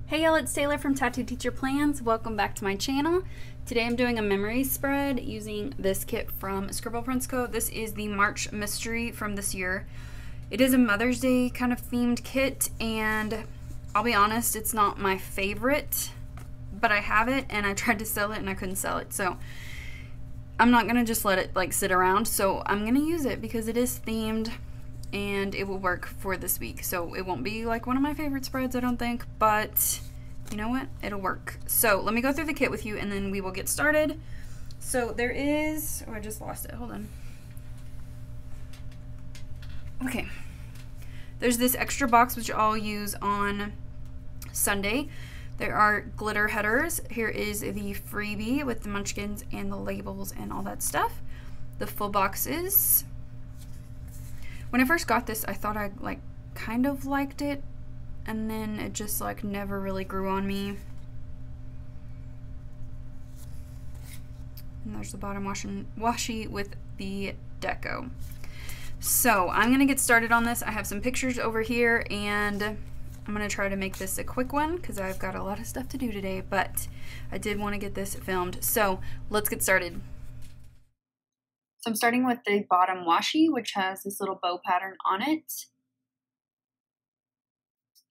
Hey y'all, it's Taylor from Tattoo Teacher Plans. Welcome back to my channel. Today I'm doing a memory spread using this kit from Scribble Prints Co. This is the March Mystery from this year. It is a Mother's Day kind of themed kit, and I'll be honest, it's not my favorite, but I have it and I tried to sell it and I couldn't sell it. So I'm not gonna just let it like sit around. So I'm gonna use it because it is themed and it will work for this week. So it won't be like one of my favorite spreads, I don't think, but you know what? It'll work. So let me go through the kit with you and then we will get started. So there is, oh, I just lost it, hold on. Okay. There's this extra box which I'll use on Sunday. There are glitter headers. Here is the freebie with the munchkins and the labels and all that stuff. The full boxes. When I first got this, I thought I like kind of liked it, and then it just like never really grew on me. And there's the bottom washi with the deco. So I'm gonna get started on this. I have some pictures over here, and I'm gonna try to make this a quick one because I've got a lot of stuff to do today, but I did want to get this filmed. So let's get started. So I'm starting with the bottom washi, which has this little bow pattern on it.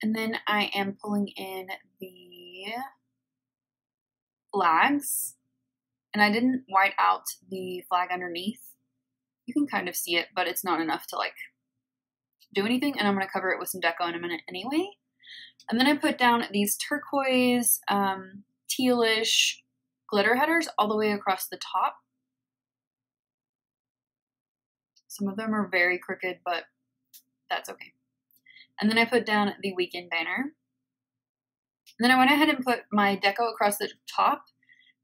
And then I am pulling in the flags. And I didn't white out the flag underneath. You can kind of see it, but it's not enough to like do anything. And I'm going to cover it with some deco in a minute anyway. And then I put down these turquoise, tealish glitter headers all the way across the top. Some of them are very crooked, but that's okay. And then I put down the weekend banner. And then I went ahead and put my deco across the top.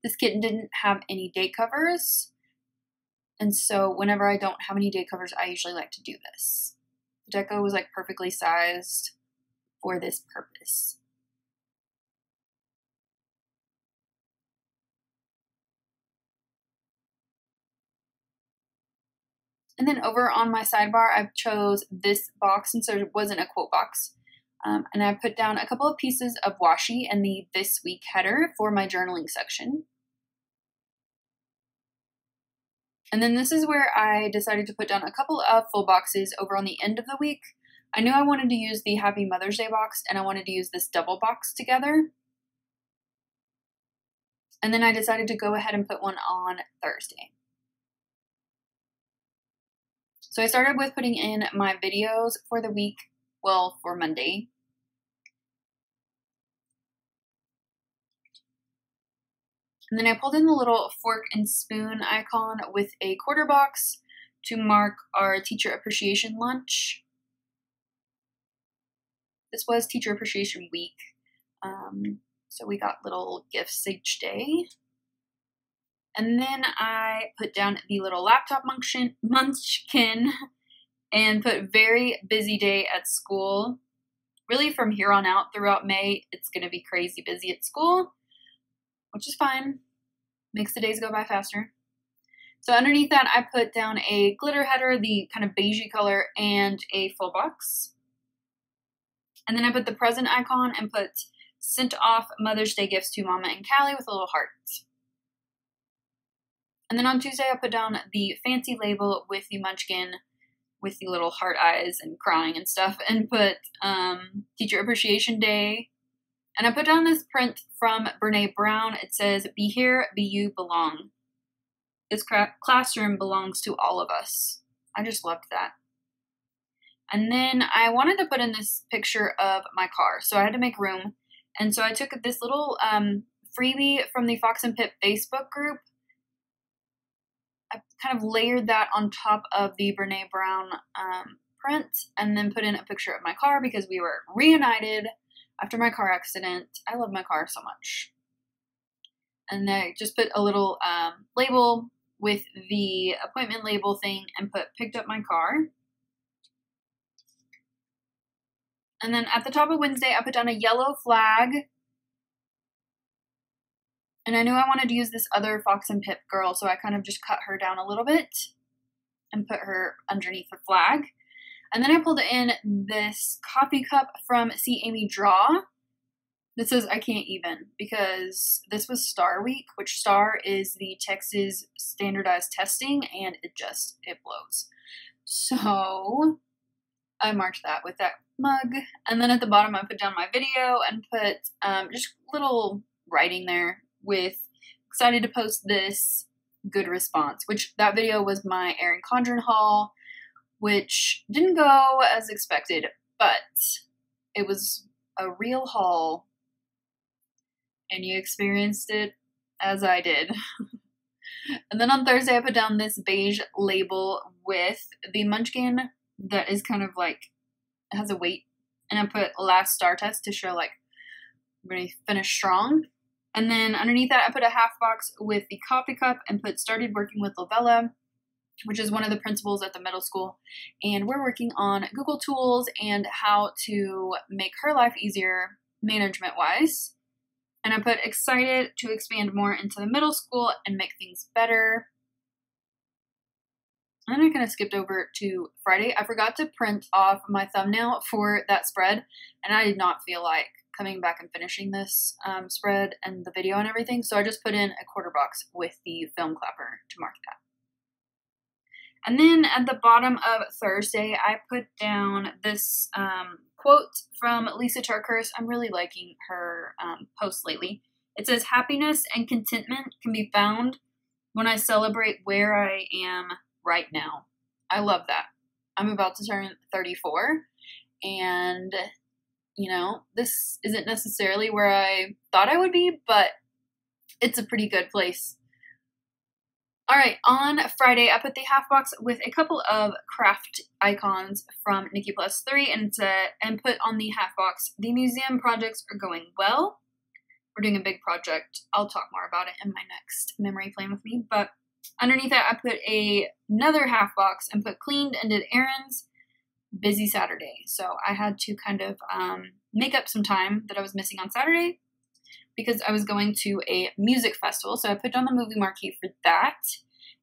This kit didn't have any date covers. And so whenever I don't have any date covers, I usually like to do this. The deco was like perfectly sized for this purpose. And then over on my sidebar, I chose this box since there wasn't a quote box. And I put down a couple of pieces of washi and the This Week header for my journaling section. And then this is where I decided to put down a couple of full boxes over on the end of the week. I knew I wanted to use the Happy Mother's Day box and I wanted to use this double box together. And then I decided to go ahead and put one on Thursday. So I started with putting in my videos for the week, well, for Monday. And then I pulled in the little fork and spoon icon with a quarter box to mark our Teacher Appreciation Lunch. This was Teacher Appreciation Week, so we got little gifts each day. And then I put down the little laptop munchkin and put very busy day at school. Really from here on out throughout May, it's going to be crazy busy at school, which is fine. Makes the days go by faster. So underneath that, I put down a glitter header, the kind of beigey color, and a full box. And then I put the present icon and put sent off Mother's Day gifts to Mama and Callie with a little heart. And then on Tuesday, I put down the fancy label with the munchkin with the little heart eyes and crying and stuff, and put Teacher Appreciation Day. And I put down this print from Brene Brown. It says, "Be here, be you, belong. This classroom belongs to all of us." I just loved that. And then I wanted to put in this picture of my car, so I had to make room. And so I took this little freebie from the Fox and Pip Facebook group. I kind of layered that on top of the Brene Brown print, and then put in a picture of my car because we were reunited after my car accident. I love my car so much. And I just put a little label with the appointment label thing and picked up my car. And then at the top of Wednesday, I put down a yellow flag. And I knew I wanted to use this other Fox and Pip girl, so I kind of just cut her down a little bit and put her underneath the flag. And then I pulled in this coffee cup from See Amy Draw. This says I can't even, because this was STAR week, which STAR is the Texas standardized testing, and it blows. So I marked that with that mug. And then at the bottom I put down my video and put just little writing there with excited to post this, good response, which that video was my Erin Condren haul, which didn't go as expected, but it was a real haul and you experienced it as I did. And then on Thursday I put down this beige label with the munchkin that is kind of like, it has a weight, and I put last star test to show like I'm going to finish strong. And then underneath that I put a half box with the coffee cup and put started working with Lavella, which is one of the principals at the middle school, and we're working on Google tools and how to make her life easier management wise. And I put excited to expand more into the middle school and make things better. And then I kind of skipped over to Friday. I forgot to print off my thumbnail for that spread, and I did not feel like coming back and finishing this spread and the video and everything, so I just put in a quarter box with the film clapper to mark that. And then at the bottom of Thursday, I put down this quote from Lisa Tarkers. I'm really liking her posts lately. It says, "Happiness and contentment can be found when I celebrate where I am right now." I love that. I'm about to turn 34, and you know, this isn't necessarily where I thought I would be, but it's a pretty good place. All right, on Friday, I put the half box with a couple of craft icons from Nikki Plus 3 and put on the half box, "The museum projects are going well." We're doing a big project. I'll talk more about it in my next memory plan with me. But underneath that, I put another half box and put cleaned and did errands. Busy Saturday. So I had to kind of make up some time that I was missing on Saturday because I was going to a music festival. So I put on the movie marquee for that.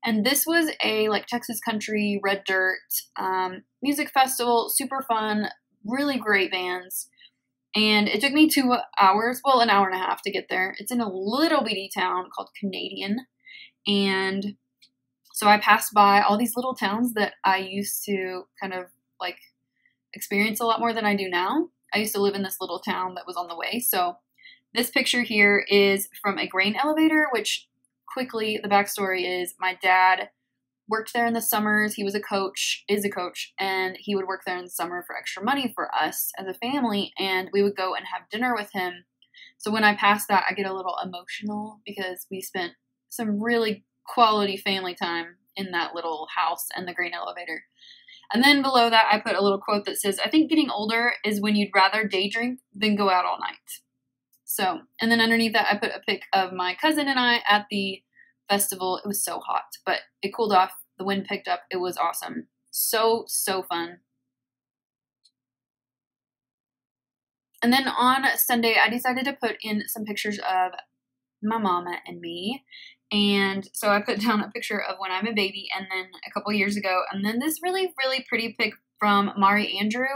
And this was a like Texas country, red dirt music festival, super fun, really great bands. And it took me 2 hours, well, an hour and a half to get there. It's in a little bitty town called Canadian. And so I passed by all these little towns that I used to kind of like experience a lot more than I do now. I used to live in this little town that was on the way. So this picture here is from a grain elevator, which quickly, the backstory is my dad worked there in the summers. He was is a coach, and he would work there in the summer for extra money for us as a family, and we would go and have dinner with him. So when I pass that, I get a little emotional because we spent some really quality family time in that little house and the grain elevator. And then below that, I put a little quote that says, "I think getting older is when you'd rather day drink than go out all night." So, and then underneath that, I put a pic of my cousin and I at the festival. It was so hot, but it cooled off. The wind picked up. It was awesome. So fun. And then on Sunday, I decided to put in some pictures of my mama and me. And so I put down a picture of when I'm a baby and then a couple years ago. And then this really, really pretty pic from Mari Andrew.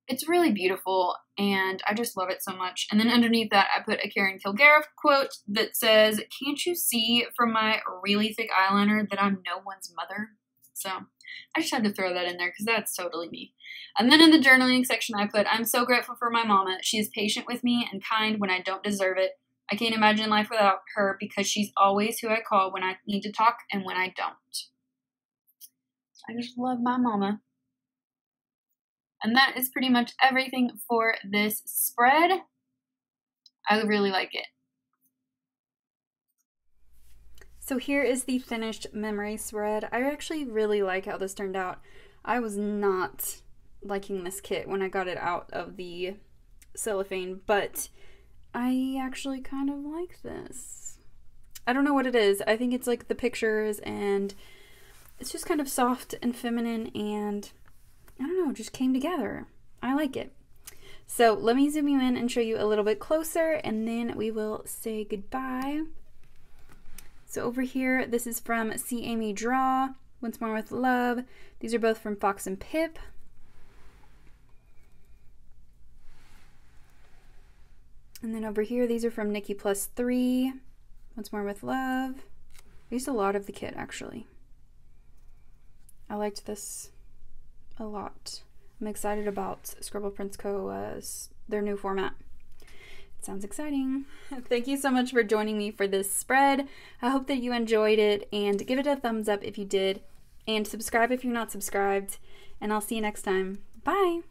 It's really beautiful, and I just love it so much. And then underneath that, I put a Karen Kilgariff quote that says, "Can't you see from my really thick eyeliner that I'm no one's mother?" So I just had to throw that in there because that's totally me. And then in the journaling section, I put, "I'm so grateful for my mama. She is patient with me and kind when I don't deserve it. I can't imagine life without her because she's always who I call when I need to talk and when I don't." I just love my mama. And that is pretty much everything for this spread. I really like it. So here is the finished memory spread. I actually really like how this turned out. I was not liking this kit when I got it out of the cellophane, but I actually kind of like this. I don't know what it is. I think it's like the pictures, and it's just kind of soft and feminine, and I don't know, it just came together. I like it. So let me zoom you in and show you a little bit closer, and then we will say goodbye. So over here, this is from See Amy Draw, Once More with Love. These are both from Fox and Pip. And then over here, these are from Nikki Plus 3. Once More with Love. I used a lot of the kit, actually. I liked this a lot. I'm excited about Scribble Prints Co. Their new format. It sounds exciting. Thank you so much for joining me for this spread. I hope that you enjoyed it, and give it a thumbs up if you did, and subscribe if you're not subscribed, and I'll see you next time. Bye!